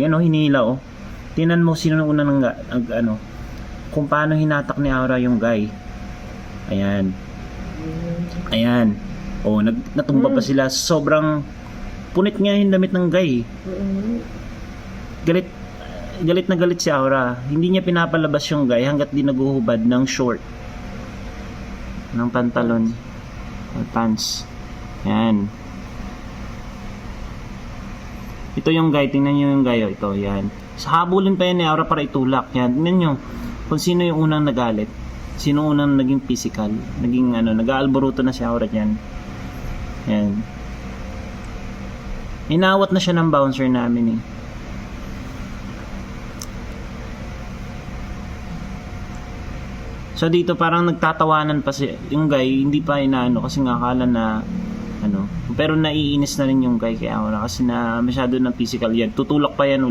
Yan o, hinila o. Tingnan mo sino nung unang ano, kung paano hinatak ni Aura yung guy. Ayan. Ayan. O, natumba pa sila. Sobrang punit nga yung damit ng guy. Galit na galit si Aura. Hindi niya pinapalabas yung guy hanggat di naguhubad ng short. Ng pantalon. Or pants. Ayan. Ito yung guy. Tingnan nyo yung guy. Ito, yan. Sa habulin pa yan ni Aura para itulak. Yan. Tingnan nyo kung sino yung unang nagalit. Sino unang naging physical. Naging ano, nag-aalboruto na si Aura dyan. Yan. Inawat na siya ng bouncer namin eh. So dito parang nagtatawanan pa si yung guy, hindi pa inaano kasi nga akala na ano, pero naiinis na rin yung guy kay Aura kasi na masyado ng physical yan. Tutulak pa yan ulit.